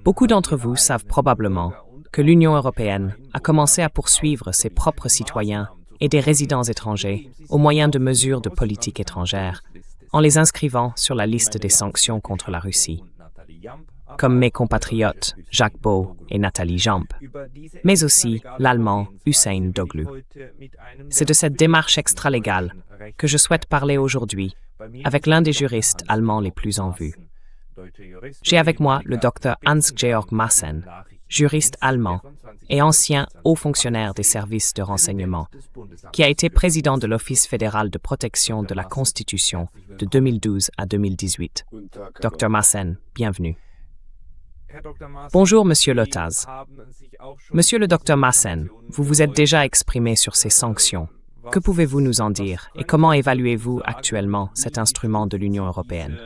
Beaucoup d'entre vous savent probablement que l'Union européenne a commencé à poursuivre ses propres citoyens et des résidents étrangers au moyen de mesures de politique étrangère, en les inscrivant sur la liste des sanctions contre la Russie, comme mes compatriotes Jacques Beau et Nathalie Jamp, mais aussi l'Allemand Hüseyin Doglu. C'est de cette démarche extralégale que je souhaite parler aujourd'hui avec l'un des juristes allemands les plus en vue. J'ai avec moi le Dr Hans-Georg Maassen, juriste allemand et ancien haut fonctionnaire des services de renseignement, qui a été président de l'Office fédéral de protection de la Constitution de 2012 à 2018. Dr Maassen, bienvenue. Bonjour, Monsieur Lotaz. Monsieur le Dr Maassen, vous vous êtes déjà exprimé sur ces sanctions. Que pouvez-vous nous en dire et comment évaluez-vous actuellement cet instrument de l'Union européenne?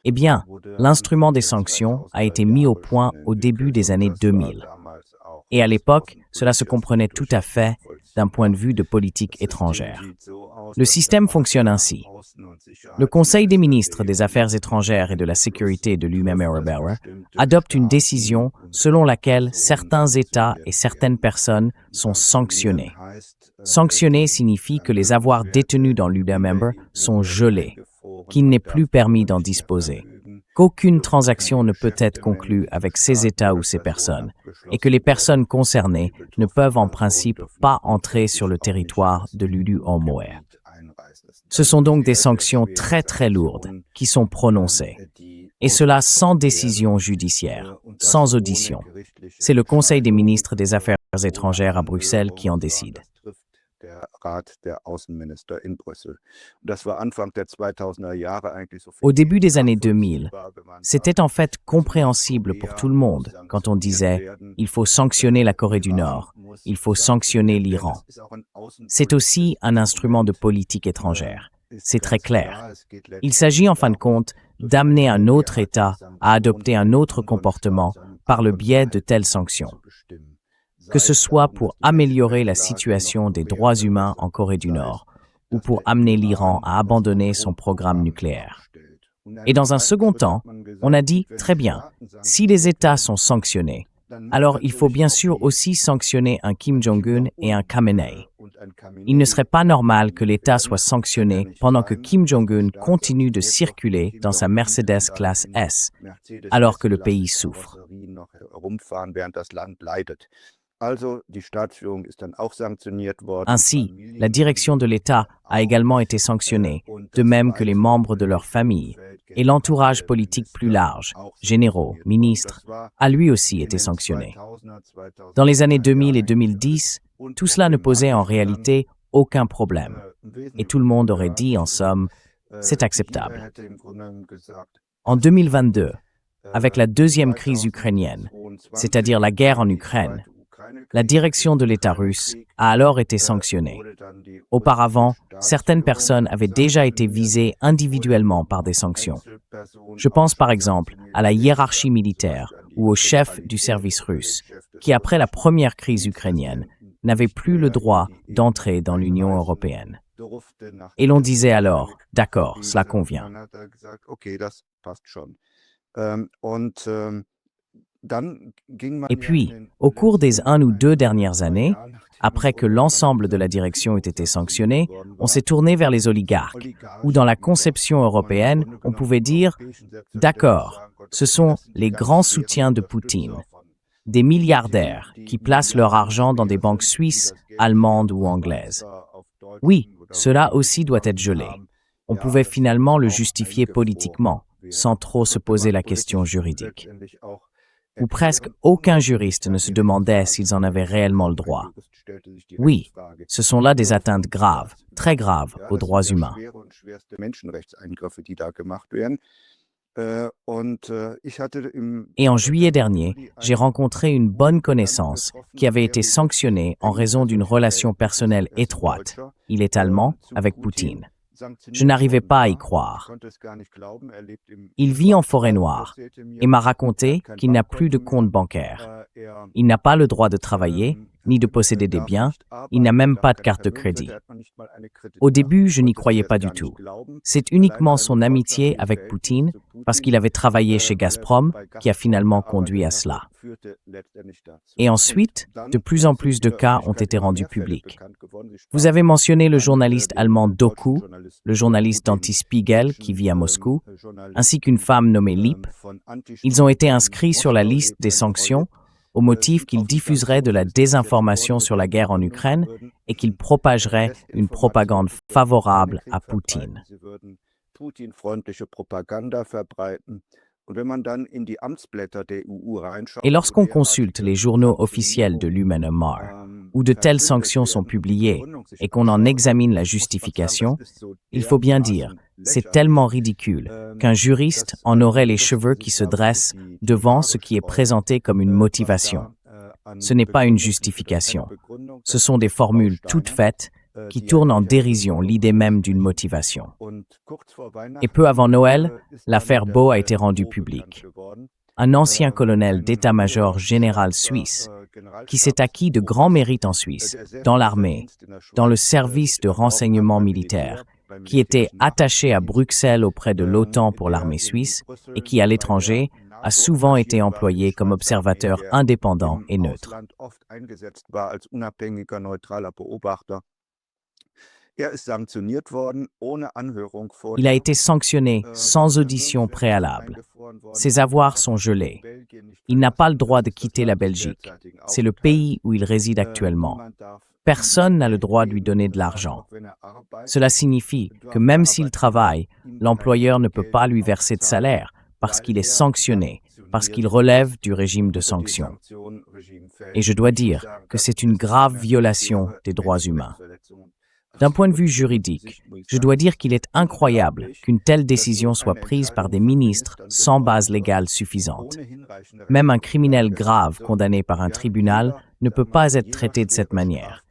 Eh bien, l'instrument des sanctions a été mis au point au début des années 2000. Et à l'époque, cela se comprenait tout à fait d'un point de vue de politique étrangère. Le système fonctionne ainsi. Le Conseil des ministres des Affaires étrangères et de la sécurité de l'UMM adopte une décision selon laquelle certains États et certaines personnes sont sanctionnés. Sanctionner signifie que les avoirs détenus dans l'UMM sont gelés, qu'il n'est plus permis d'en disposer, qu'aucune transaction ne peut être conclue avec ces États ou ces personnes, et que les personnes concernées ne peuvent en principe pas entrer sur le territoire de l'UMM. Ce sont donc des sanctions très très lourdes qui sont prononcées, et cela sans décision judiciaire, sans audition. C'est le Conseil des ministres des Affaires étrangères à Bruxelles qui en décide. Au début des années 2000, c'était en fait compréhensible pour tout le monde quand on disait « il faut sanctionner la Corée du Nord, il faut sanctionner l'Iran ». C'est aussi un instrument de politique étrangère. C'est très clair. Il s'agit en fin de compte d'amener un autre État à adopter un autre comportement par le biais de telles sanctions, que ce soit pour améliorer la situation des droits humains en Corée du Nord ou pour amener l'Iran à abandonner son programme nucléaire. Et dans un second temps, on a dit, très bien, si les États sont sanctionnés, alors il faut bien sûr aussi sanctionner un Kim Jong-un et un Khamenei. Il ne serait pas normal que l'État soit sanctionné pendant que Kim Jong-un continue de circuler dans sa Mercedes classe S, alors que le pays souffre. Ainsi, la direction de l'État a également été sanctionnée, de même que les membres de leur famille, et l'entourage politique plus large, généraux, ministres, a lui aussi été sanctionné. Dans les années 2000 et 2010, tout cela ne posait en réalité aucun problème, et tout le monde aurait dit en somme, c'est acceptable. En 2022, avec la deuxième crise ukrainienne, c'est-à-dire la guerre en Ukraine, la direction de l'État russe a alors été sanctionnée. Auparavant, certaines personnes avaient déjà été visées individuellement par des sanctions. Je pense par exemple à la hiérarchie militaire ou au chef du service russe, qui après la première crise ukrainienne, n'avait plus le droit d'entrer dans l'Union européenne. Et l'on disait alors, d'accord, cela convient. Et puis, au cours des 1 ou 2 dernières années, après que l'ensemble de la direction ait été sanctionné, on s'est tourné vers les oligarques, où dans la conception européenne, on pouvait dire « d'accord, ce sont les grands soutiens de Poutine, des milliardaires qui placent leur argent dans des banques suisses, allemandes ou anglaises. Oui, cela aussi doit être gelé. On pouvait finalement le justifier politiquement, sans trop se poser la question juridique. Où presque aucun juriste ne se demandait s'ils en avaient réellement le droit. Oui, ce sont là des atteintes graves, très graves aux droits humains. Et en juillet dernier, j'ai rencontré une bonne connaissance qui avait été sanctionnée en raison d'une relation personnelle étroite. Il est allemand, avec Poutine. Je n'arrivais pas à y croire. Il vit en forêt noire et m'a raconté qu'il n'a plus de compte bancaire. Il n'a pas le droit de travailler, ni de posséder des biens, il n'a même pas de carte de crédit. Au début, je n'y croyais pas du tout. C'est uniquement son amitié avec Poutine, parce qu'il avait travaillé chez Gazprom, qui a finalement conduit à cela. Et ensuite, de plus en plus de cas ont été rendus publics. Vous avez mentionné le journaliste allemand Doku, le journaliste d'Anti-Spiegel qui vit à Moscou, ainsi qu'une femme nommée Lipp. Ils ont été inscrits sur la liste des sanctions au motif qu'ils diffuseraient de la désinformation sur la guerre en Ukraine et qu'ils propageraient une propagande favorable à Poutine. Et lorsqu'on consulte les journaux officiels de l'UMNMR, où de telles sanctions sont publiées et qu'on en examine la justification, il faut bien dire, c'est tellement ridicule qu'un juriste en aurait les cheveux qui se dressent devant ce qui est présenté comme une motivation. Ce n'est pas une justification. Ce sont des formules toutes faites qui tournent en dérision l'idée même d'une motivation. Et peu avant Noël, l'affaire Beau a été rendue publique. Un ancien colonel d'état-major général suisse, qui s'est acquis de grands mérites en Suisse, dans l'armée, dans le service de renseignement militaire, qui était attaché à Bruxelles auprès de l'OTAN pour l'armée suisse et qui, à l'étranger, a souvent été employé comme observateur indépendant et neutre. Il a été sanctionné sans audition préalable. Ses avoirs sont gelés. Il n'a pas le droit de quitter la Belgique. C'est le pays où il réside actuellement. Personne n'a le droit de lui donner de l'argent. Cela signifie que même s'il travaille, l'employeur ne peut pas lui verser de salaire parce qu'il est sanctionné, parce qu'il relève du régime de sanctions. Et je dois dire que c'est une grave violation des droits humains. D'un point de vue juridique, je dois dire qu'il est incroyable qu'une telle décision soit prise par des ministres sans base légale suffisante. Même un criminel grave condamné par un tribunal ne peut pas être traité de cette manière.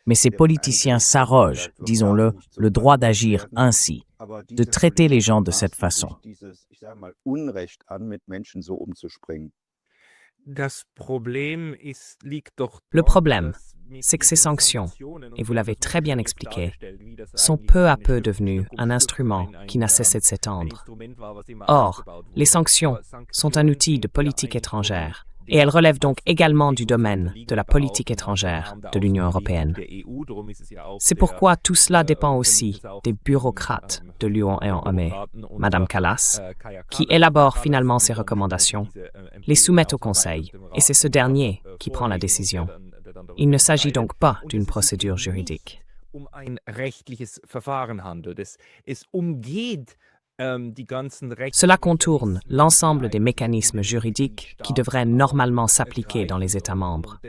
Mais ces politiciens s'arrogent, disons-le, le droit d'agir ainsi, de traiter les gens de cette façon. Le problème, c'est que ces sanctions, et vous l'avez très bien expliqué, sont peu à peu devenues un instrument qui n'a cessé de s'étendre. Or, les sanctions sont un outil de politique étrangère, et elles relèvent donc également du domaine de la politique étrangère de l'Union européenne. C'est pourquoi tout cela dépend aussi des bureaucrates de l'UOME, Madame Kallas, qui élaborent finalement ces recommandations, les soumettent au Conseil, et c'est ce dernier qui prend la décision. Il ne s'agit donc pas d'une procédure juridique. Cela contourne l'ensemble des mécanismes juridiques qui devraient normalement s'appliquer dans les États membres.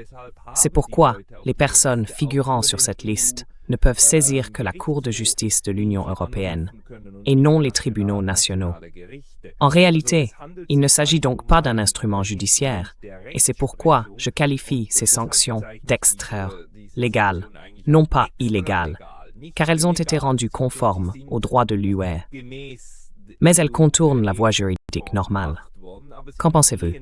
C'est pourquoi les personnes figurant sur cette liste ne peuvent saisir que la Cour de justice de l'Union européenne et non les tribunaux nationaux. En réalité, il ne s'agit donc pas d'un instrument judiciaire, et c'est pourquoi je qualifie ces sanctions d'extra-légales, non pas illégales, car elles ont été rendues conformes aux droits de l'UE. Mais elles contournent la voie juridique normale. Qu'en pensez-vous?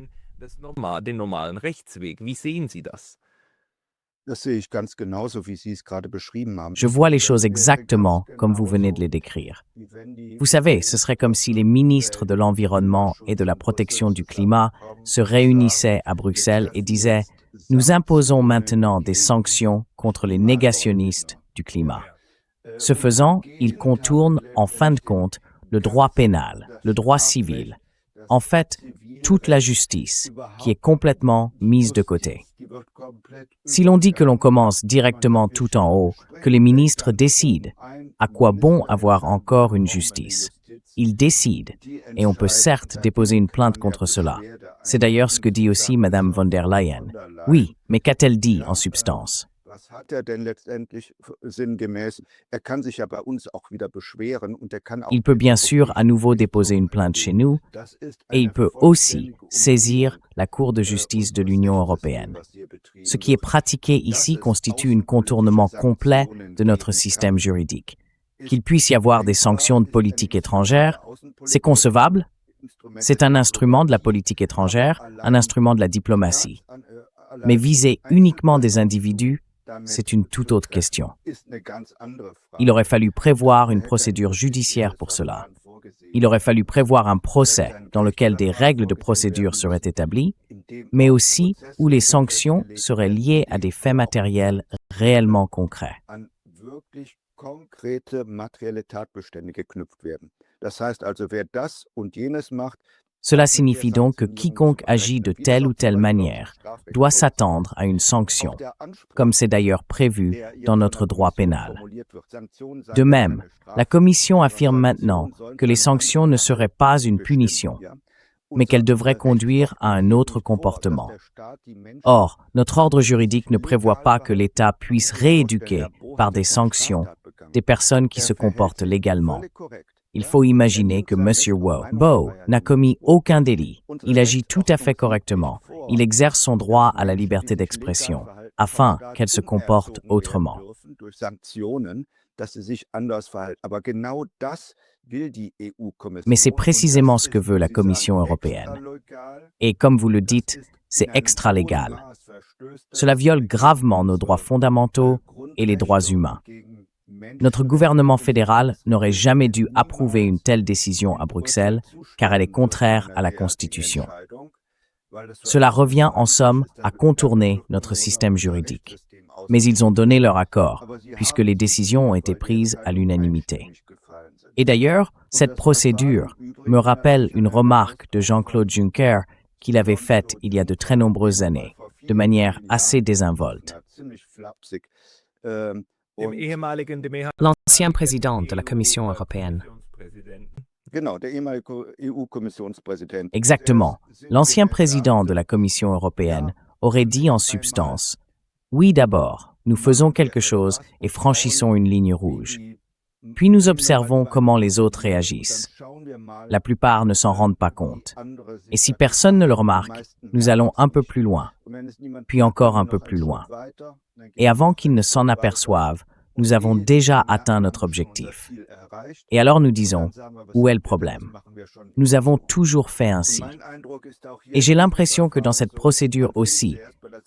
Je vois les choses exactement comme vous venez de les décrire. Vous savez, ce serait comme si les ministres de l'Environnement et de la Protection du Climat se réunissaient à Bruxelles et disaient « Nous imposons maintenant des sanctions contre les négationnistes du climat ». Ce faisant, ils contournent, en fin de compte, le droit pénal, le droit civil, en fait, toute la justice, qui est complètement mise de côté. Si l'on dit que l'on commence directement tout en haut, que les ministres décident, à quoi bon avoir encore une justice? Ils décident, et on peut certes déposer une plainte contre cela. C'est d'ailleurs ce que dit aussi Madame von der Leyen. Oui, mais qu'a-t-elle dit en substance? Il peut bien sûr à nouveau déposer une plainte chez nous et il peut aussi saisir la Cour de justice de l'Union européenne. Ce qui est pratiqué ici constitue un contournement complet de notre système juridique. Qu'il puisse y avoir des sanctions de politique étrangère, c'est concevable. C'est un instrument de la politique étrangère, un instrument de la diplomatie. Mais viser uniquement des individus, c'est une toute autre question. Il aurait fallu prévoir une procédure judiciaire pour cela. Il aurait fallu prévoir un procès dans lequel des règles de procédure seraient établies, mais aussi où les sanctions seraient liées à des faits matériels réellement concrets. Cela signifie donc que quiconque agit de telle ou telle manière doit s'attendre à une sanction, comme c'est d'ailleurs prévu dans notre droit pénal. De même, la Commission affirme maintenant que les sanctions ne seraient pas une punition, mais qu'elles devraient conduire à un autre comportement. Or, notre ordre juridique ne prévoit pas que l'État puisse rééduquer par des sanctions des personnes qui se comportent légalement. Il faut imaginer que M. Bo n'a commis aucun délit. Il agit tout à fait correctement. Il exerce son droit à la liberté d'expression, afin qu'elle se comporte autrement. Mais c'est précisément ce que veut la Commission européenne. Et comme vous le dites, c'est extra-légal. Cela viole gravement nos droits fondamentaux et les droits humains. Notre gouvernement fédéral n'aurait jamais dû approuver une telle décision à Bruxelles, car elle est contraire à la Constitution. Cela revient en somme à contourner notre système juridique. Mais ils ont donné leur accord, puisque les décisions ont été prises à l'unanimité. Et d'ailleurs, cette procédure me rappelle une remarque de Jean-Claude Juncker qu'il avait faite il y a de très nombreuses années, de manière assez désinvolte. L'ancien président de la Commission européenne. Exactement. L'ancien président de la Commission européenne aurait dit en substance « Oui, d'abord, nous faisons quelque chose et franchissons une ligne rouge. Puis nous observons comment les autres réagissent. La plupart ne s'en rendent pas compte. Et si personne ne le remarque, nous allons un peu plus loin, puis encore un peu plus loin. Et avant qu'ils ne s'en aperçoivent, nous avons déjà atteint notre objectif. Et alors nous disons, où est le problème? Nous avons toujours fait ainsi. Et j'ai l'impression que dans cette procédure aussi,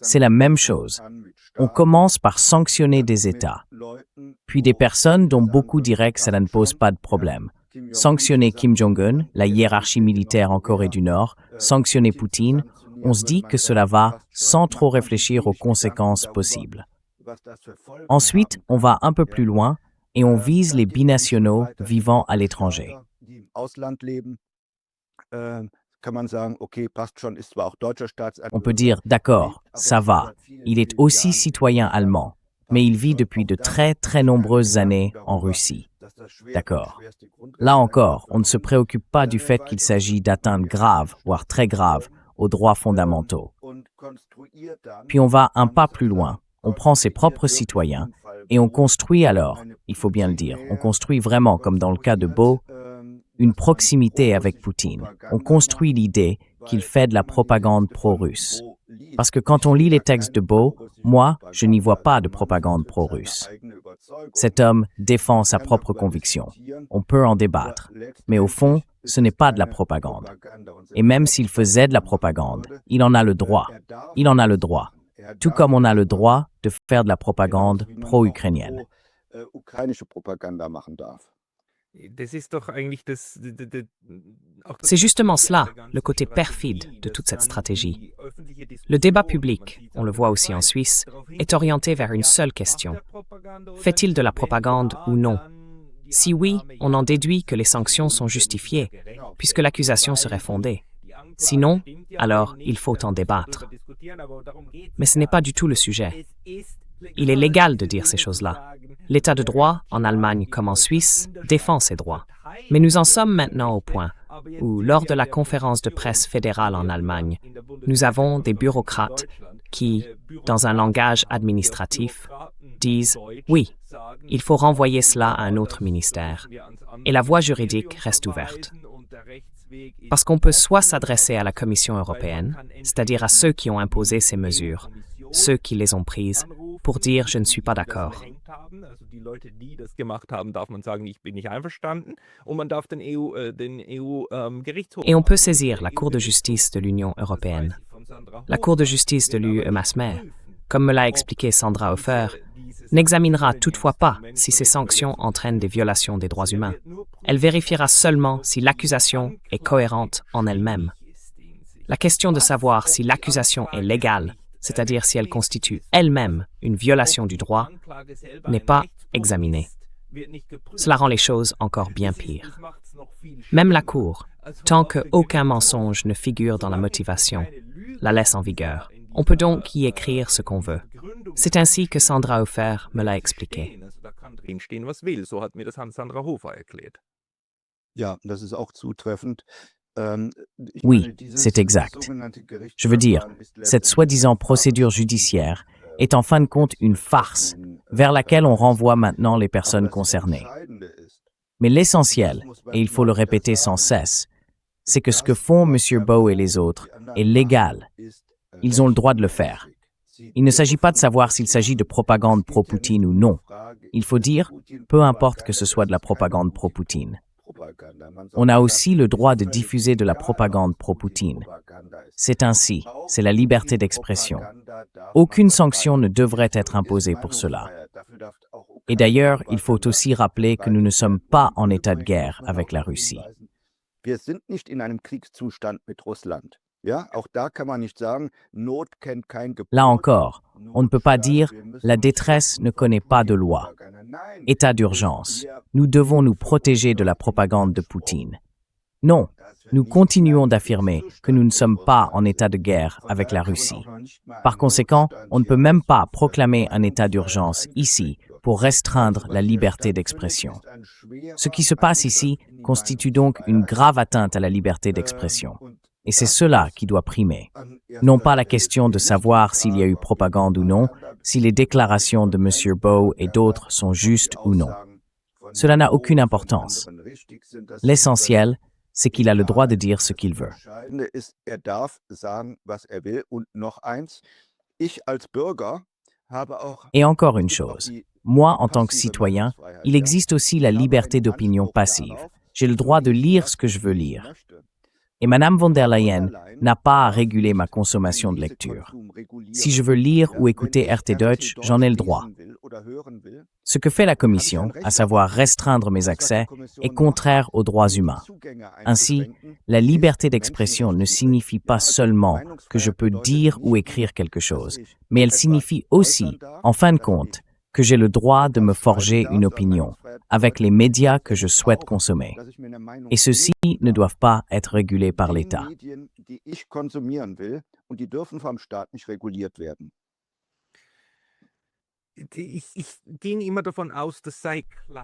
c'est la même chose. On commence par sanctionner des États, puis des personnes dont beaucoup diraient que cela ne pose pas de problème. Sanctionner Kim Jong-un, la hiérarchie militaire en Corée du Nord, sanctionner Poutine, on se dit que cela va sans trop réfléchir aux conséquences possibles. Ensuite, on va un peu plus loin et on vise les binationaux vivant à l'étranger. On peut dire, d'accord, ça va, il est aussi citoyen allemand, mais il vit depuis de très très nombreuses années en Russie. D'accord. Là encore, on ne se préoccupe pas du fait qu'il s'agit d'atteintes graves, voire très graves, aux droits fondamentaux. Puis on va un pas plus loin, on prend ses propres citoyens et on construit alors, il faut bien le dire, on construit vraiment, comme dans le cas de Bo, une proximité avec Poutine. On construit l'idée qu'il fait de la propagande pro-russe. Parce que quand on lit les textes de Bo, moi, je n'y vois pas de propagande pro-russe. Cet homme défend sa propre conviction. On peut en débattre. Mais au fond, ce n'est pas de la propagande. Et même s'il faisait de la propagande, il en a le droit. Il en a le droit. Tout comme on a le droit de faire de la propagande pro-ukrainienne. C'est justement cela, le côté perfide de toute cette stratégie. Le débat public, on le voit aussi en Suisse, est orienté vers une seule question. Fait-il de la propagande ou non? Si oui, on en déduit que les sanctions sont justifiées, puisque l'accusation serait fondée. Sinon, alors il faut en débattre. Mais ce n'est pas du tout le sujet. Il est légal de dire ces choses-là. L'État de droit, en Allemagne comme en Suisse, défend ses droits. Mais nous en sommes maintenant au point où, lors de la conférence de presse fédérale en Allemagne, nous avons des bureaucrates qui, dans un langage administratif, disent « oui, il faut renvoyer cela à un autre ministère ». Et la voie juridique reste ouverte. Parce qu'on peut soit s'adresser à la Commission européenne, c'est-à-dire à ceux qui ont imposé ces mesures, ceux qui les ont prises, pour dire « je ne suis pas d'accord ». Et on peut saisir la Cour de justice de l'Union européenne. La Cour de justice de l'UE Masmer, comme me l'a expliqué Sandra Hofer, n'examinera toutefois pas si ces sanctions entraînent des violations des droits humains. Elle vérifiera seulement si l'accusation est cohérente en elle-même. La question de savoir si l'accusation est légale, c'est-à-dire si elle constitue elle-même une violation du droit, n'est pas examinée. Cela rend les choses encore bien pires. Même la Cour, tant qu'aucun mensonge ne figure dans la motivation, la laisse en vigueur. On peut donc y écrire ce qu'on veut. C'est ainsi que Sandra Hofer me l'a expliqué. Oui, c'est exact. Je veux dire, cette soi-disant procédure judiciaire est en fin de compte une farce vers laquelle on renvoie maintenant les personnes concernées. Mais l'essentiel, et il faut le répéter sans cesse, c'est que ce que font M. Bowe et les autres est légal. Ils ont le droit de le faire. Il ne s'agit pas de savoir s'il s'agit de propagande pro-Poutine ou non. Il faut dire, peu importe que ce soit de la propagande pro-Poutine. On a aussi le droit de diffuser de la propagande pro-Poutine. C'est ainsi, c'est la liberté d'expression. Aucune sanction ne devrait être imposée pour cela. Et d'ailleurs, il faut aussi rappeler que nous ne sommes pas en état de guerre avec la Russie. Là encore, on ne peut pas dire « la détresse ne connaît pas de loi ». État d'urgence. Nous devons nous protéger de la propagande de Poutine. Non, nous continuons d'affirmer que nous ne sommes pas en état de guerre avec la Russie. Par conséquent, on ne peut même pas proclamer un état d'urgence ici pour restreindre la liberté d'expression. Ce qui se passe ici constitue donc une grave atteinte à la liberté d'expression. Et c'est cela qui doit primer. Non pas la question de savoir s'il y a eu propagande ou non, si les déclarations de M. Bowe et d'autres sont justes ou non. Cela n'a aucune importance. L'essentiel, c'est qu'il a le droit de dire ce qu'il veut. Et encore une chose, moi, en tant que citoyen, il existe aussi la liberté d'opinion passive. J'ai le droit de lire ce que je veux lire. Et Mme von der Leyen n'a pas à réguler ma consommation de lecture. Si je veux lire ou écouter RT Deutsch, j'en ai le droit. Ce que fait la Commission, à savoir restreindre mes accès, est contraire aux droits humains. Ainsi, la liberté d'expression ne signifie pas seulement que je peux dire ou écrire quelque chose, mais elle signifie aussi, en fin de compte, que j'ai le droit de me forger une opinion avec les médias que je souhaite consommer. Et ceux-ci ne doivent pas être régulés par l'État.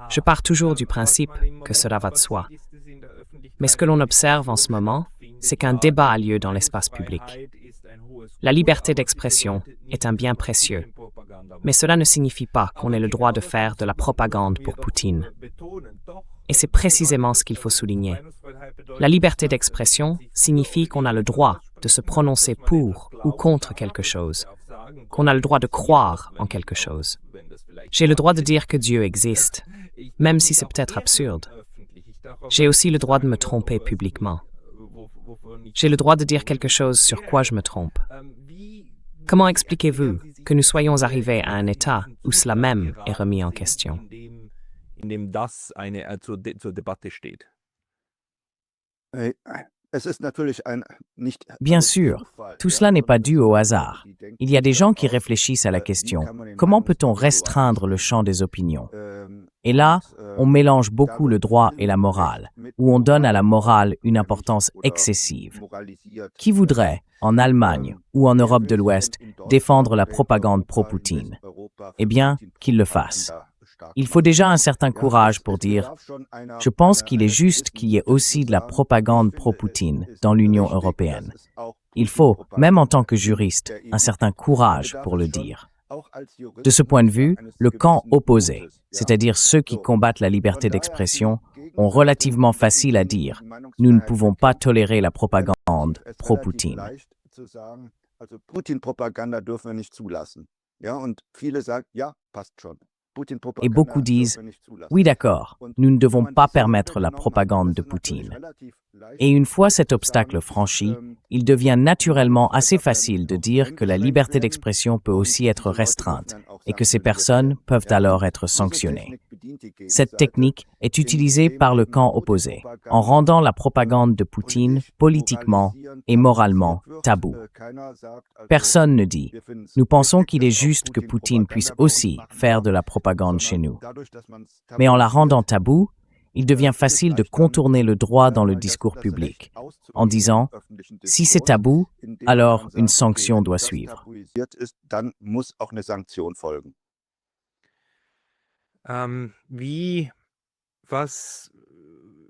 Je pars toujours du principe que cela va de soi. Mais ce que l'on observe en ce moment, c'est qu'un débat a lieu dans l'espace public. La liberté d'expression est un bien précieux, mais cela ne signifie pas qu'on ait le droit de faire de la propagande pour Poutine. Et c'est précisément ce qu'il faut souligner. La liberté d'expression signifie qu'on a le droit de se prononcer pour ou contre quelque chose, qu'on a le droit de croire en quelque chose. J'ai le droit de dire que Dieu existe, même si c'est peut-être absurde. J'ai aussi le droit de me tromper publiquement. J'ai le droit de dire quelque chose sur quoi je me trompe. Comment expliquez-vous que nous soyons arrivés à un état où cela même est remis en question? Bien sûr, tout cela n'est pas dû au hasard. Il y a des gens qui réfléchissent à la question « Comment peut-on restreindre le champ des opinions ?» Et là, on mélange beaucoup le droit et la morale, où on donne à la morale une importance excessive. Qui voudrait, en Allemagne ou en Europe de l'Ouest, défendre la propagande pro-Poutine? Eh bien, qu'il le fasse. Il faut déjà un certain courage pour dire « Je pense qu'il est juste qu'il y ait aussi de la propagande pro-Poutine dans l'Union européenne ». Il faut, même en tant que juriste, un certain courage pour le dire. De ce point de vue, le camp opposé, c'est-à-dire ceux qui combattent la liberté d'expression, ont relativement facile à dire « Nous ne pouvons pas tolérer la propagande pro-Poutine ». Et beaucoup disent, oui d'accord, nous ne devons pas permettre la propagande de Poutine. Et une fois cet obstacle franchi, il devient naturellement assez facile de dire que la liberté d'expression peut aussi être restreinte et que ces personnes peuvent alors être sanctionnées. Cette technique est utilisée par le camp opposé, en rendant la propagande de Poutine politiquement et moralement tabou. Personne ne dit « Nous pensons qu'il est juste que Poutine puisse aussi faire de la propagande chez nous ». Mais en la rendant tabou, il devient facile de contourner le droit dans le discours public, en disant « Si c'est tabou, alors une sanction doit suivre ».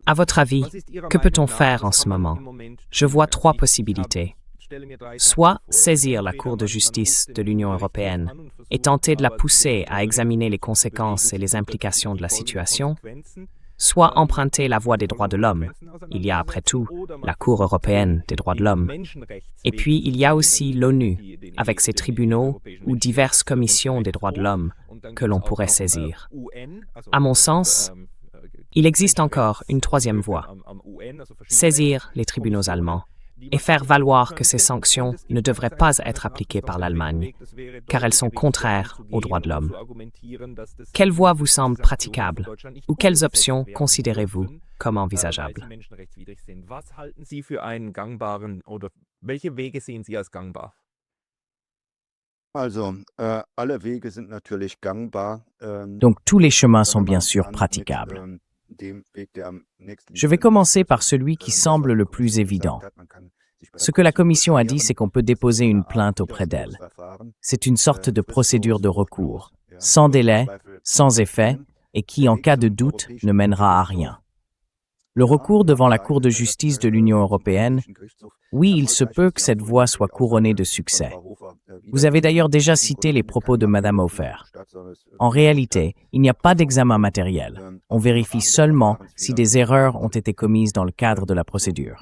À votre avis, que peut-on faire en ce moment? Je vois trois possibilités. Soit saisir la Cour de justice de l'Union européenne et tenter de la pousser à examiner les conséquences et les implications de la situation, soit emprunter la voie des droits de l'homme. Il y a après tout la Cour européenne des droits de l'homme. Et puis il y a aussi l'ONU, avec ses tribunaux ou diverses commissions des droits de l'homme que l'on pourrait saisir. À mon sens, il existe encore une troisième voie. Saisir les tribunaux allemands et faire valoir que ces sanctions ne devraient pas être appliquées par l'Allemagne, car elles sont contraires aux droits de l'homme. Quelle voie vous semble praticable ou quelles options considérez-vous comme envisageables? Donc tous les chemins sont bien sûr praticables. Je vais commencer par celui qui semble le plus évident. Ce que la Commission a dit, c'est qu'on peut déposer une plainte auprès d'elle. C'est une sorte de procédure de recours, sans délai, sans effet, et qui, en cas de doute, ne mènera à rien. Le recours devant la Cour de justice de l'Union européenne, oui, il se peut que cette voie soit couronnée de succès. Vous avez d'ailleurs déjà cité les propos de Madame Hofer. En réalité, il n'y a pas d'examen matériel. On vérifie seulement si des erreurs ont été commises dans le cadre de la procédure.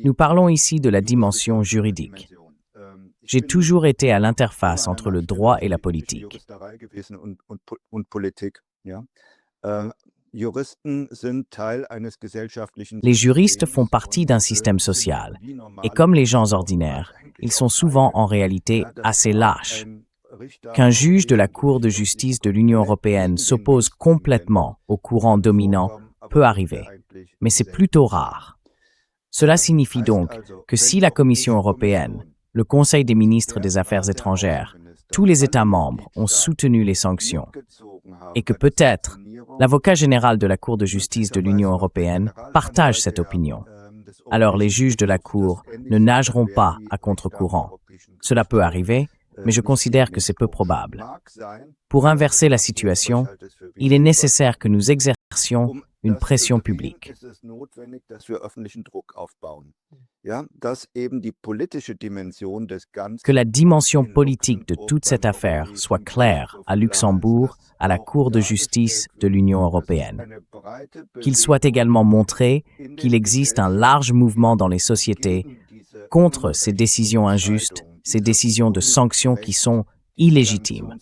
Nous parlons ici de la dimension juridique. J'ai toujours été à l'interface entre le droit et la politique. Les juristes font partie d'un système social, et comme les gens ordinaires, ils sont souvent en réalité assez lâches. Qu'un juge de la Cour de justice de l'Union européenne s'oppose complètement au courant dominant peut arriver, mais c'est plutôt rare. Cela signifie donc que si la Commission européenne, le Conseil des ministres des Affaires étrangères, tous les États membres ont soutenu les sanctions, et que peut-être l'avocat général de la Cour de justice de l'Union européenne partage cette opinion, alors les juges de la Cour ne nageront pas à contre-courant. Cela peut arriver, mais je considère que c'est peu probable. Pour inverser la situation, il est nécessaire que nous exercions une pression publique. Que la dimension politique de toute cette affaire soit claire à Luxembourg, à la Cour de justice de l'Union européenne. Qu'il soit également montré qu'il existe un large mouvement dans les sociétés contre ces décisions injustes, ces décisions de sanctions qui sont illégitimes.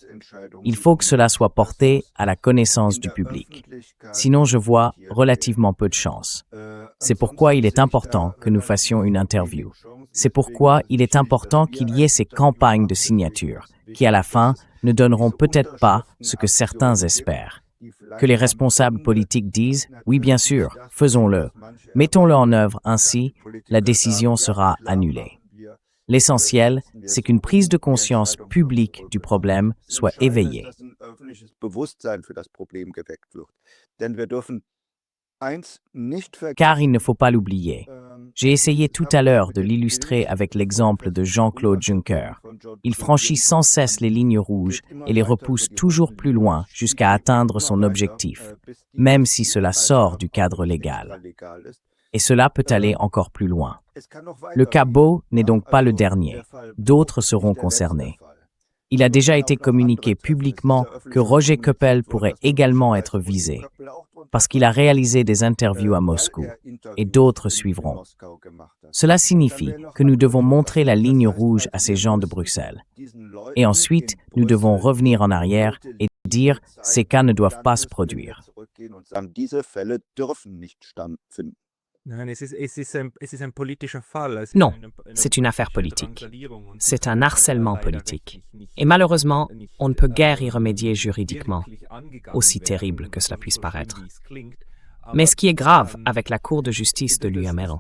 Il faut que cela soit porté à la connaissance du public. Sinon, je vois relativement peu de chance. C'est pourquoi il est important que nous fassions une interview. C'est pourquoi il est important qu'il y ait ces campagnes de signature, qui à la fin ne donneront peut-être pas ce que certains espèrent. Que les responsables politiques disent « Oui, bien sûr, faisons-le. Mettons-le en œuvre, ainsi, la décision sera annulée. » L'essentiel, c'est qu'une prise de conscience publique du problème soit éveillée. Car il ne faut pas l'oublier. J'ai essayé tout à l'heure de l'illustrer avec l'exemple de Jean-Claude Juncker. Il franchit sans cesse les lignes rouges et les repousse toujours plus loin jusqu'à atteindre son objectif, même si cela sort du cadre légal. Et cela peut aller encore plus loin. Le cas Beau n'est donc pas le dernier. D'autres seront concernés. Il a déjà été communiqué publiquement que Roger Koppel pourrait également être visé, parce qu'il a réalisé des interviews à Moscou, et d'autres suivront. Cela signifie que nous devons montrer la ligne rouge à ces gens de Bruxelles. Et ensuite, nous devons revenir en arrière et dire ces cas ne doivent pas se produire. Non, c'est une affaire politique. C'est un harcèlement politique. Et malheureusement, on ne peut guère y remédier juridiquement, aussi terrible que cela puisse paraître. Mais ce qui est grave avec la Cour de justice de l'UMR,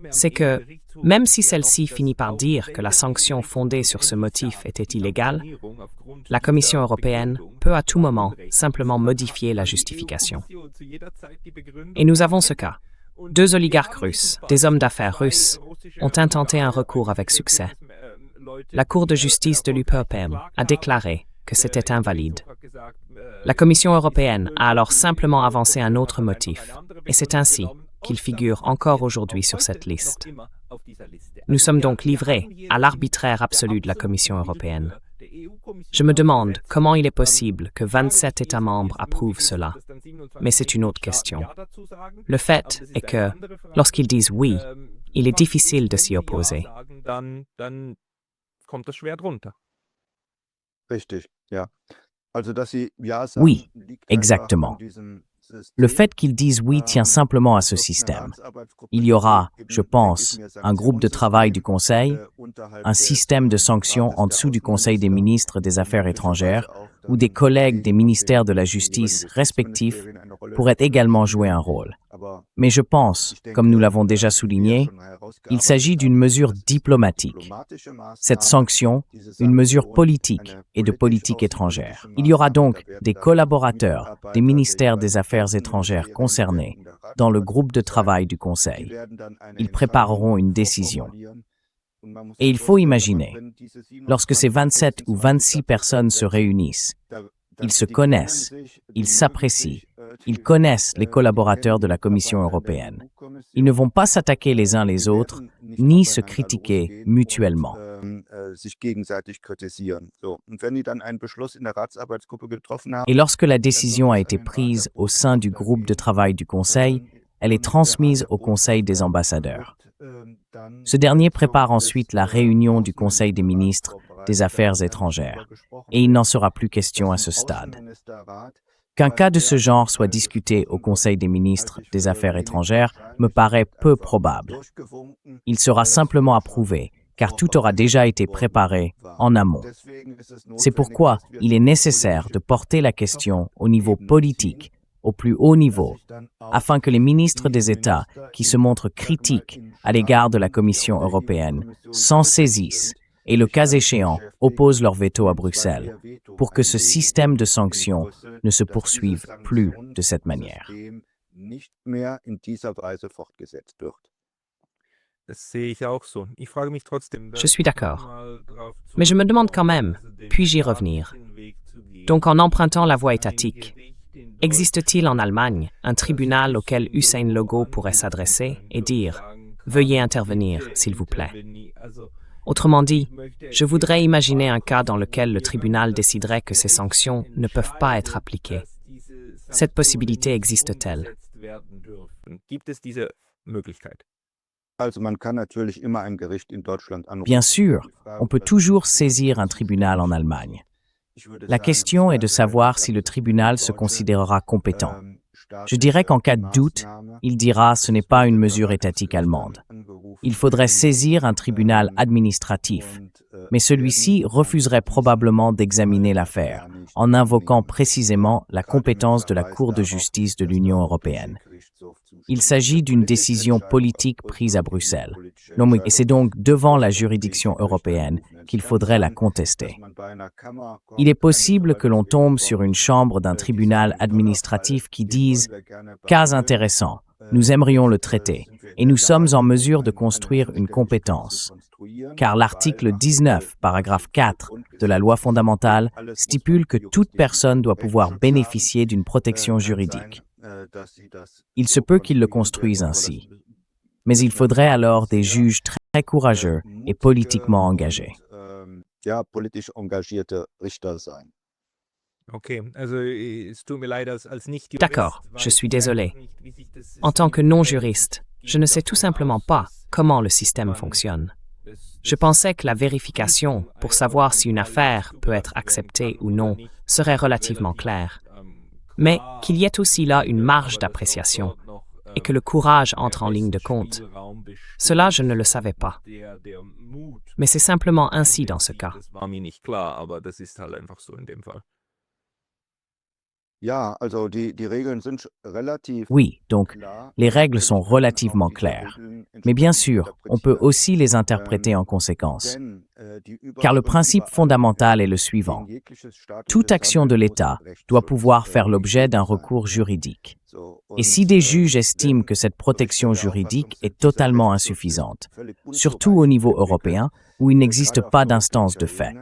c'est que, même si celle-ci finit par dire que la sanction fondée sur ce motif était illégale, la Commission européenne peut à tout moment simplement modifier la justification. Et nous avons ce cas. 2 oligarques russes, des hommes d'affaires russes, ont intenté un recours avec succès. La Cour de justice de l'UPM a déclaré que c'était invalide. La Commission européenne a alors simplement avancé un autre motif, et c'est ainsi qu'il figure encore aujourd'hui sur cette liste. Nous sommes donc livrés à l'arbitraire absolu de la Commission européenne. Je me demande comment il est possible que 27 États membres approuvent cela, mais c'est une autre question. Le fait est que, lorsqu'ils disent oui, il est difficile de s'y opposer. Oui, exactement. Le fait qu'ils disent oui tient simplement à ce système. Il y aura, je pense, un groupe de travail du Conseil, un système de sanctions en dessous du Conseil des ministres des Affaires étrangères, où des collègues des ministères de la Justice respectifs pourraient également jouer un rôle. Mais je pense, comme nous l'avons déjà souligné, il s'agit d'une mesure diplomatique. Cette sanction, une mesure politique et de politique étrangère. Il y aura donc des collaborateurs des ministères des Affaires étrangères concernés dans le groupe de travail du Conseil. Ils prépareront une décision. Et il faut imaginer, lorsque ces 27 ou 26 personnes se réunissent, ils se connaissent, ils s'apprécient, ils connaissent les collaborateurs de la Commission européenne. Ils ne vont pas s'attaquer les uns les autres, ni se critiquer mutuellement. Et lorsque la décision a été prise au sein du groupe de travail du Conseil, elle est transmise au Conseil des ambassadeurs. Ce dernier prépare ensuite la réunion du Conseil des ministres des Affaires étrangères, et il n'en sera plus question à ce stade. Qu'un cas de ce genre soit discuté au Conseil des ministres des Affaires étrangères me paraît peu probable. Il sera simplement approuvé, car tout aura déjà été préparé en amont. C'est pourquoi il est nécessaire de porter la question au niveau politique, au plus haut niveau, afin que les ministres des États qui se montrent critiques à l'égard de la Commission européenne s'en saisissent et, le cas échéant, opposent leur veto à Bruxelles, pour que ce système de sanctions ne se poursuive plus de cette manière. Je suis d'accord. Mais je me demande quand même, puis-je y revenir? Donc en empruntant la voie étatique, existe-t-il en Allemagne un tribunal auquel Hussein Logo pourrait s'adresser et dire « Veuillez intervenir, s'il vous plaît ». Autrement dit, je voudrais imaginer un cas dans lequel le tribunal déciderait que ces sanctions ne peuvent pas être appliquées. Cette possibilité existe-t-elle? Bien sûr, on peut toujours saisir un tribunal en Allemagne. La question est de savoir si le tribunal se considérera compétent. Je dirais qu'en cas de doute, il dira ce n'est pas une mesure étatique allemande. Il faudrait saisir un tribunal administratif, mais celui-ci refuserait probablement d'examiner l'affaire, en invoquant précisément la compétence de la Cour de justice de l'Union européenne. Il s'agit d'une décision politique prise à Bruxelles, et c'est donc devant la juridiction européenne qu'il faudrait la contester. Il est possible que l'on tombe sur une chambre d'un tribunal administratif qui dise « Cas intéressant, nous aimerions le traiter, et nous sommes en mesure de construire une compétence. » Car l'article 19, paragraphe 4 de la loi fondamentale stipule que toute personne doit pouvoir bénéficier d'une protection juridique. Il se peut qu'ils le construisent ainsi. Mais il faudrait alors des juges très courageux et politiquement engagés. D'accord, je suis désolé. En tant que non-juriste, je ne sais tout simplement pas comment le système fonctionne. Je pensais que la vérification pour savoir si une affaire peut être acceptée ou non serait relativement claire, mais qu'il y ait aussi là une marge d'appréciation et que le courage entre en ligne de compte. Cela, je ne le savais pas. Mais c'est simplement ainsi dans ce cas. Oui, donc les règles sont relativement claires. Mais bien sûr, on peut aussi les interpréter en conséquence. Car le principe fondamental est le suivant. Toute action de l'État doit pouvoir faire l'objet d'un recours juridique. Et si des juges estiment que cette protection juridique est totalement insuffisante, surtout au niveau européen, où il n'existe pas d'instance de fait,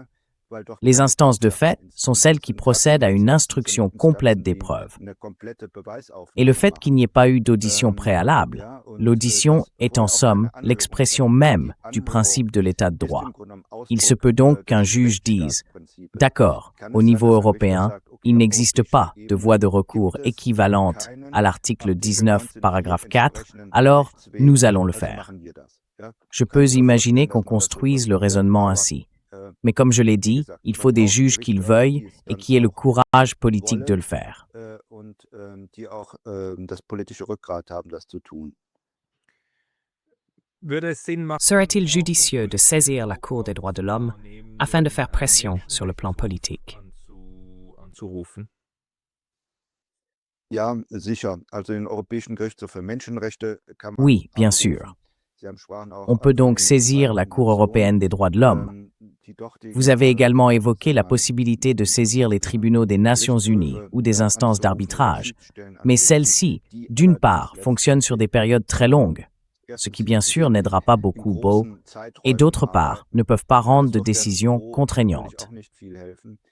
les instances de fait sont celles qui procèdent à une instruction complète des preuves. Et le fait qu'il n'y ait pas eu d'audition préalable, l'audition est en somme l'expression même du principe de l'état de droit. Il se peut donc qu'un juge dise « D'accord, au niveau européen, il n'existe pas de voie de recours équivalente à l'article 19, paragraphe 4, alors nous allons le faire. » Je peux imaginer qu'on construise le raisonnement ainsi. Mais comme je l'ai dit, il faut des juges qui le veuillent et qui aient le courage politique de le faire. Serait-il judicieux de saisir la Cour des droits de l'homme afin de faire pression sur le plan politique? Oui, bien sûr. On peut donc saisir la Cour européenne des droits de l'homme. Vous avez également évoqué la possibilité de saisir les tribunaux des Nations unies ou des instances d'arbitrage, mais celles-ci, d'une part, fonctionnent sur des périodes très longues, ce qui bien sûr n'aidera pas beaucoup Bo, et d'autre part, ne peuvent pas rendre de décisions contraignantes.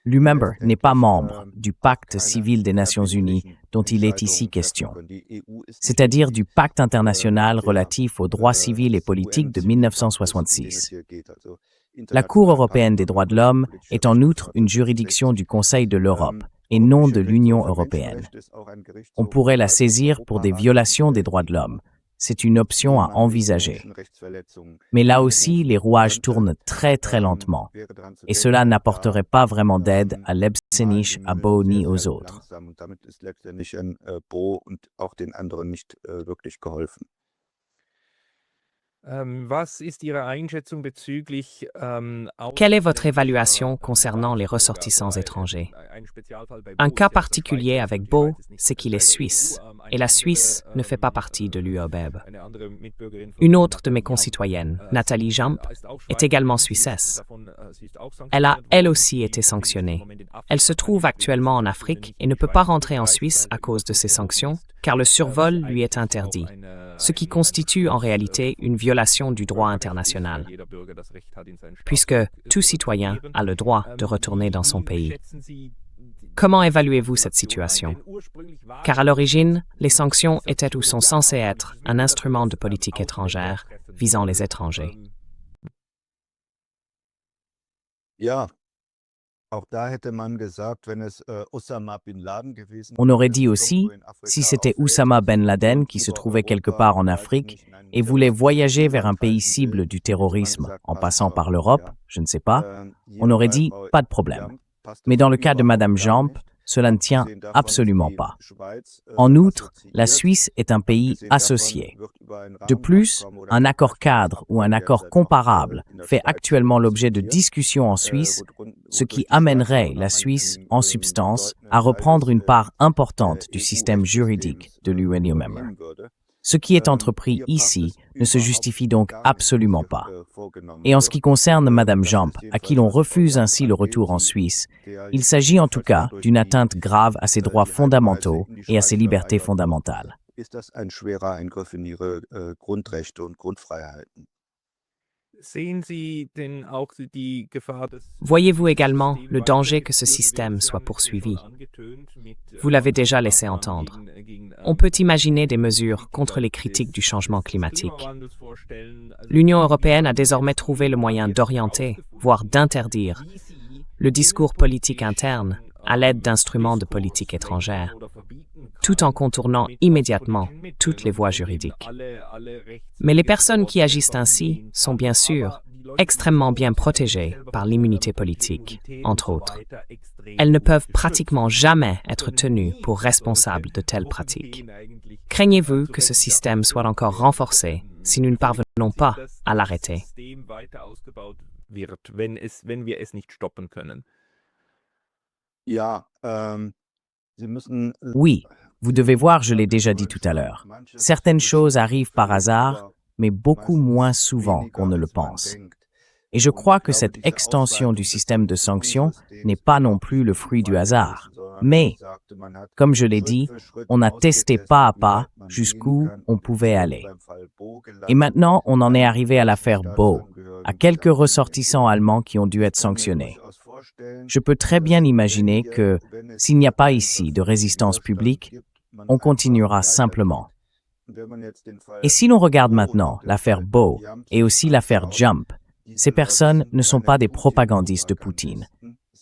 L'UMember n'est pas membre du pacte civil des Nations unies dont il est ici question, c'est-à-dire du pacte international relatif aux droits civils et politiques de 1966. La Cour européenne des droits de l'homme est en outre une juridiction du Conseil de l'Europe et non de l'Union européenne. On pourrait la saisir pour des violations des droits de l'homme. C'est une option à envisager. Mais là aussi, les rouages tournent très très lentement et cela n'apporterait pas vraiment d'aide à Lebsenich, à Bo ni aux autres. Quelle est votre évaluation concernant les ressortissants étrangers? Un cas particulier avec Bo, c'est qu'il est suisse, et la Suisse ne fait pas partie de l'UOBEB. Une autre de mes concitoyennes, Nathalie Jamp, est également suissesse. Elle a, elle aussi, été sanctionnée. Elle se trouve actuellement en Afrique et ne peut pas rentrer en Suisse à cause de ces sanctions, car le survol lui est interdit, ce qui constitue en réalité une violation du droit international, puisque tout citoyen a le droit de retourner dans son pays. Comment évaluez-vous cette situation? Car à l'origine, les sanctions étaient ou sont censées être un instrument de politique étrangère visant les étrangers. On aurait dit aussi, si c'était Oussama Ben Laden qui se trouvait quelque part en Afrique et voulait voyager vers un pays cible du terrorisme en passant par l'Europe, je ne sais pas, on aurait dit pas de problème. Mais dans le cas de Madame Jamp, cela ne tient absolument pas. En outre, la Suisse est un pays associé. De plus, un accord cadre ou un accord comparable fait actuellement l'objet de discussions en Suisse, ce qui amènerait la Suisse, en substance, à reprendre une part importante du système juridique de l'UNUMember. Ce qui est entrepris ici ne se justifie donc absolument pas. Et en ce qui concerne Madame Jamp, à qui l'on refuse ainsi le retour en Suisse, il s'agit en tout cas d'une atteinte grave à ses droits fondamentaux et à ses libertés fondamentales. Voyez-vous également le danger que ce système soit poursuivi? Vous l'avez déjà laissé entendre. On peut imaginer des mesures contre les critiques du changement climatique. L'Union européenne a désormais trouvé le moyen d'orienter, voire d'interdire, le discours politique interne à l'aide d'instruments de politique étrangère, tout en contournant immédiatement toutes les voies juridiques. Mais les personnes qui agissent ainsi sont bien sûr extrêmement bien protégées par l'immunité politique, entre autres. Elles ne peuvent pratiquement jamais être tenues pour responsables de telles pratiques. Craignez-vous que ce système soit encore renforcé si nous ne parvenons pas à l'arrêter? Oui, vous devez voir, je l'ai déjà dit tout à l'heure. Certaines choses arrivent par hasard, mais beaucoup moins souvent qu'on ne le pense. Et je crois que cette extension du système de sanctions n'est pas non plus le fruit du hasard. Mais, comme je l'ai dit, on a testé pas à pas jusqu'où on pouvait aller. Et maintenant, on en est arrivé à l'affaire Bo, à quelques ressortissants allemands qui ont dû être sanctionnés. Je peux très bien imaginer que, s'il n'y a pas ici de résistance publique, on continuera simplement. Et si l'on regarde maintenant l'affaire Bo et aussi l'affaire Jump, ces personnes ne sont pas des propagandistes de Poutine.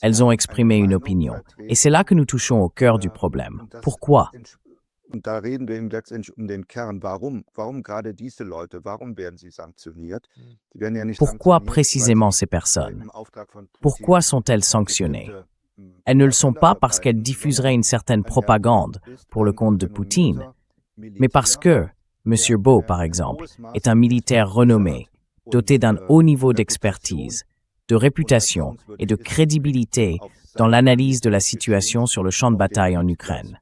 Elles ont exprimé une opinion. Et c'est là que nous touchons au cœur du problème. Pourquoi? Pourquoi précisément ces personnes? Pourquoi sont-elles sanctionnées? Elles ne le sont pas parce qu'elles diffuseraient une certaine propagande pour le compte de Poutine, mais parce que M. Bo, par exemple, est un militaire renommé, doté d'un haut niveau d'expertise, de réputation et de crédibilité dans l'analyse de la situation sur le champ de bataille en Ukraine.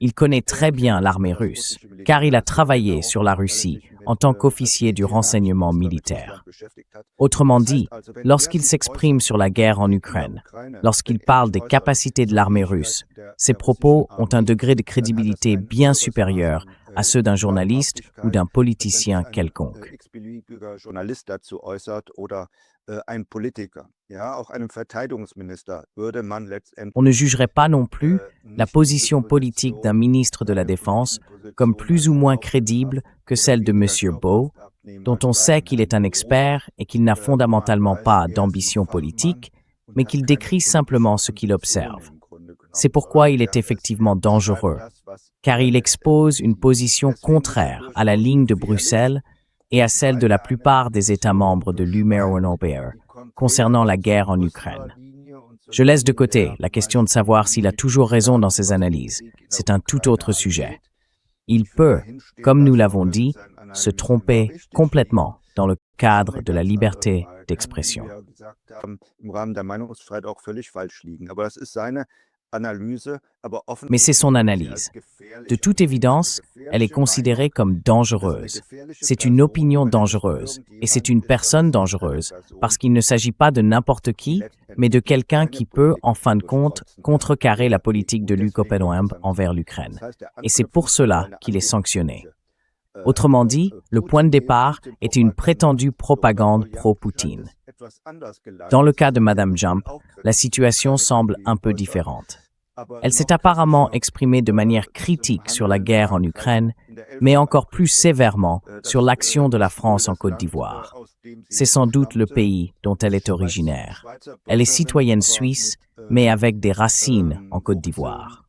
Il connaît très bien l'armée russe, car il a travaillé sur la Russie en tant qu'officier du renseignement militaire. Autrement dit, lorsqu'il s'exprime sur la guerre en Ukraine, lorsqu'il parle des capacités de l'armée russe, ses propos ont un degré de crédibilité bien supérieur à ceux d'un journaliste ou d'un politicien quelconque. On ne jugerait pas non plus la position politique d'un ministre de la Défense comme plus ou moins crédible que celle de M. Bo, dont on sait qu'il est un expert et qu'il n'a fondamentalement pas d'ambition politique, mais qu'il décrit simplement ce qu'il observe. C'est pourquoi il est effectivement dangereux, car il expose une position contraire à la ligne de Bruxelles et à celle de la plupart des États membres de l'Union européenne concernant la guerre en Ukraine. Je laisse de côté la question de savoir s'il a toujours raison dans ses analyses. C'est un tout autre sujet. Il peut, comme nous l'avons dit, se tromper complètement dans le cadre de la liberté d'expression. Mais c'est son analyse. De toute évidence, elle est considérée comme dangereuse. C'est une opinion dangereuse, et c'est une personne dangereuse, parce qu'il ne s'agit pas de n'importe qui, mais de quelqu'un qui peut, en fin de compte, contrecarrer la politique de Luc Oppenheim envers l'Ukraine. Et c'est pour cela qu'il est sanctionné. Autrement dit, le point de départ était une prétendue propagande pro-Poutine. Dans le cas de Madame Jump, la situation semble un peu différente. Elle s'est apparemment exprimée de manière critique sur la guerre en Ukraine, mais encore plus sévèrement sur l'action de la France en Côte d'Ivoire. C'est sans doute le pays dont elle est originaire. Elle est citoyenne suisse, mais avec des racines en Côte d'Ivoire.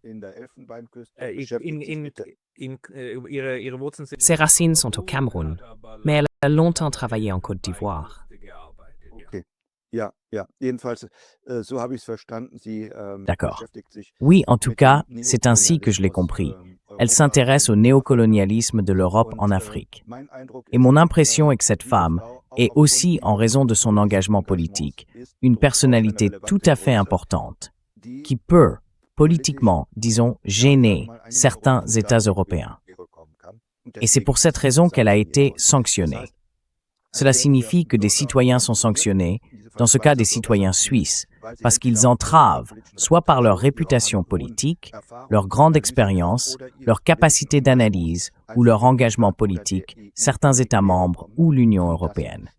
Ses racines sont au Cameroun, mais elle a longtemps travaillé en Côte d'Ivoire. D'accord. Oui, en tout cas, c'est ainsi que je l'ai compris. Elle s'intéresse au néocolonialisme de l'Europe en Afrique. Et mon impression est que cette femme est aussi, en raison de son engagement politique, une personnalité tout à fait importante, qui peut, politiquement, disons, gêner certains États européens. Et c'est pour cette raison qu'elle a été sanctionnée. Cela signifie que des citoyens sont sanctionnés, dans ce cas des citoyens suisses, parce qu'ils entravent, soit par leur réputation politique, leur grande expérience, leur capacité d'analyse ou leur engagement politique, certains États membres ou l'Union européenne.